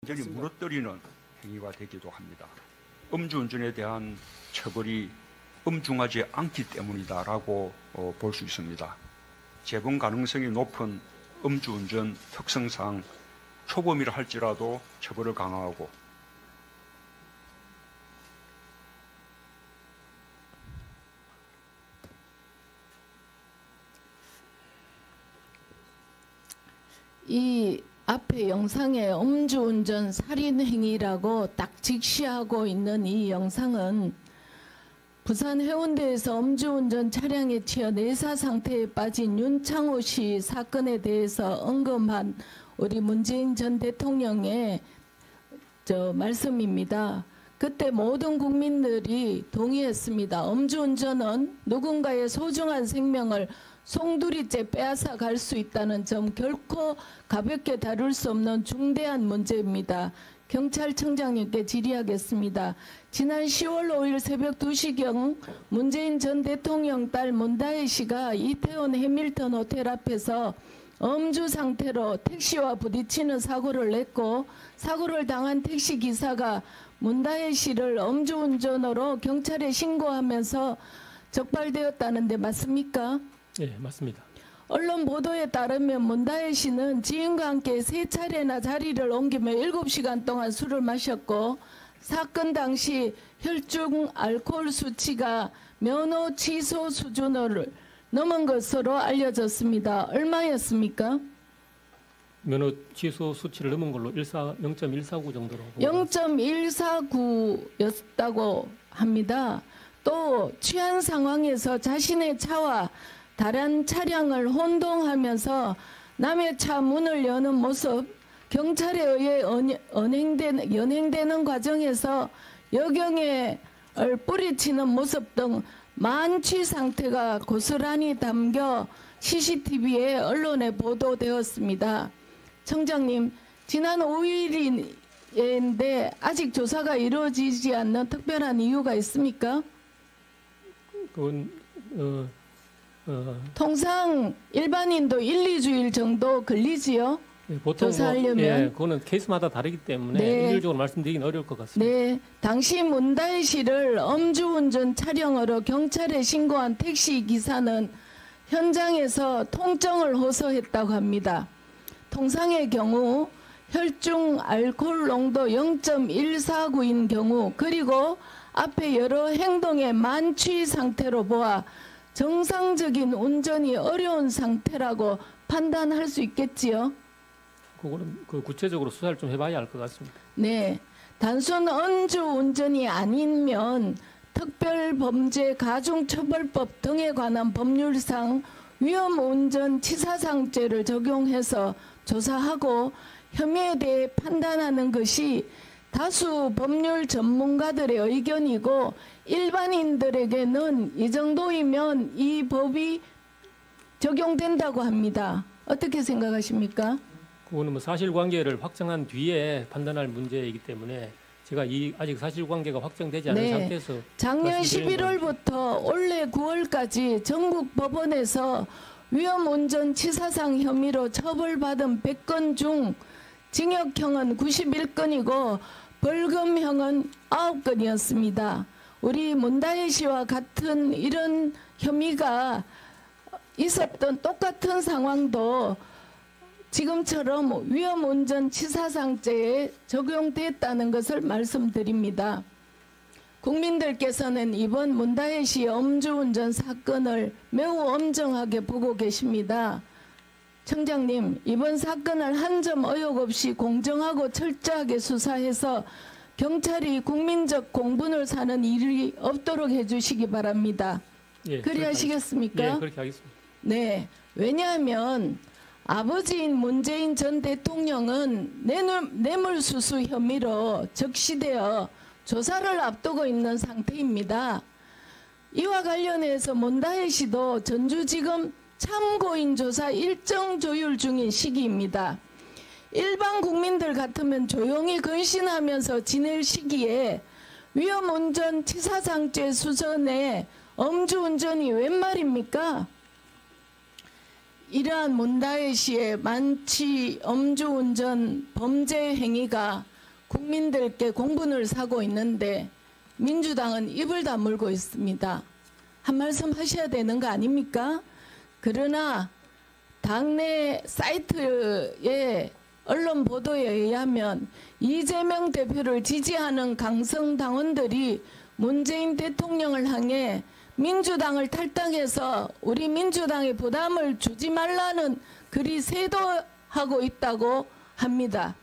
완전히 무너뜨리는 행위가 되기도 합니다. 음주운전에 대한 처벌이 엄중하지 않기 때문이다라고 볼 수 있습니다. 재범 가능성이 높은 음주운전 특성상 초범이라 할지라도 처벌을 강화하고 이 앞에 영상에 음주운전 살인행위라고 딱 직시하고 있는 이 영상은 부산 해운대에서 음주운전 차량에 치여 내사 상태에 빠진 윤창호 씨 사건에 대해서 언급한 우리 문재인 전 대통령의 말씀입니다. 그때 모든 국민들이 동의했습니다. 음주운전은 누군가의 소중한 생명을 송두리째 빼앗아 갈 수 있다는 점 결코 가볍게 다룰 수 없는 중대한 문제입니다. 경찰청장님께 질의하겠습니다. 지난 10월 5일 새벽 2시경 문재인 전 대통령 딸 문다혜 씨가 이태원 해밀턴 호텔 앞에서 음주 상태로 택시와 부딪히는 사고를 냈고 사고를 당한 택시 기사가 문다혜 씨를 음주운전으로 경찰에 신고하면서 적발되었다는데 맞습니까? 네, 맞습니다. 언론 보도에 따르면 문다혜 씨는 지인과 함께 3차례나 자리를 옮기며 7시간 동안 술을 마셨고 사건 당시 혈중 알코올 수치가 면허 취소 수준을 넘은 것으로 알려졌습니다. 얼마였습니까? 면허 취소 수치를 넘은 걸로 0.149 정도로 0.149였다고 합니다. 또 취한 상황에서 자신의 차와 다른 차량을 혼동하면서 남의 차 문을 여는 모습, 경찰에 의해 연행되는 과정에서 여경에 뿌리치는 모습 등 만취 상태가 고스란히 담겨 CCTV에 언론에 보도되었습니다. 청장님, 지난 5일인데 아직 조사가 이루어지지 않는 특별한 이유가 있습니까? 그건 통상 일반인도 1, 2주일 정도 걸리지요? 네, 보통 조사하려면. 예, 그거는 케이스마다 다르기 때문에 네. 일률적으로 말씀드리긴 어려울 것 같습니다. 네, 당시 문다혜 씨를 음주운전 차량으로 경찰에 신고한 택시 기사는 현장에서 통증을 호소했다고 합니다. 통상의 경우 혈중 알코올 농도 0.149인 경우 그리고 앞에 여러 행동의 만취 상태로 보아 정상적인 운전이 어려운 상태라고 판단할 수 있겠지요? 그거는 구체적으로 수사를 좀 해봐야 할 것 같습니다. 네, 단순 음주운전이 아니면 특별범죄가중처벌법 등에 관한 법률상 위험운전치사상죄를 적용해서 조사하고 혐의에 대해 판단하는 것이 다수 법률 전문가들의 의견이고 일반인들에게는 이 정도이면 이 법이 적용된다고 합니다. 어떻게 생각하십니까? 그거는 뭐 사실관계를 확정한 뒤에 판단할 문제이기 때문에 제가 아직 사실관계가 확정되지 않은 상태에서 작년 11월부터 올해 9월까지 전국 법원에서 위험운전치사상 혐의로 처벌받은 100건 중 징역형은 91건이고 벌금형은 9건이었습니다. 우리 문다혜 씨와 같은 이런 혐의가 있었던 똑같은 상황도 지금처럼 위험운전치사상죄에 적용됐다는 것을 말씀드립니다. 국민들께서는 이번 문다혜 씨 음주운전 사건을 매우 엄정하게 보고 계십니다. 청장님, 이번 사건을 한 점 의혹 없이 공정하고 철저하게 수사해서 경찰이 국민적 공분을 사는 일이 없도록 해주시기 바랍니다. 예, 그리하시겠습니까? 예, 그렇게 하겠습니다. 네, 왜냐하면 아버지인 문재인 전 대통령은 뇌물수수 혐의로 적시되어 조사를 앞두고 있는 상태입니다. 이와 관련해서 문다혜 씨도 전주지검 참고인 조사 일정 조율 중인 시기입니다. 일반 국민들 같으면 조용히 근신하면서 지낼 시기에 위험운전치사상죄 수준의 음주운전이 웬 말입니까? 이러한 문다혜 씨의 만취 음주운전 범죄 행위가 국민들께 공분을 사고 있는데 민주당은 입을 다물고 있습니다. 한 말씀 하셔야 되는 거 아닙니까? 그러나 당내 사이트의 언론 보도에 의하면 이재명 대표를 지지하는 강성 당원들이 문재인 대통령을 향해 민주당을 탈당해서 우리 민주당에 부담을 주지 말라는 글이 쇄도하고 있다고 합니다.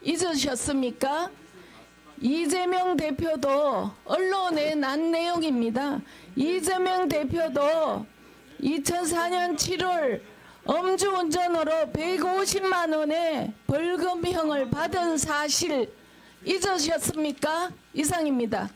잊으셨습니까? 이재명 대표도 언론에 난 내용입니다. 이재명 대표도 2004년 7월 음주운전으로 150만 원의 벌금형을 받은 사실 잊으셨습니까? 이상입니다.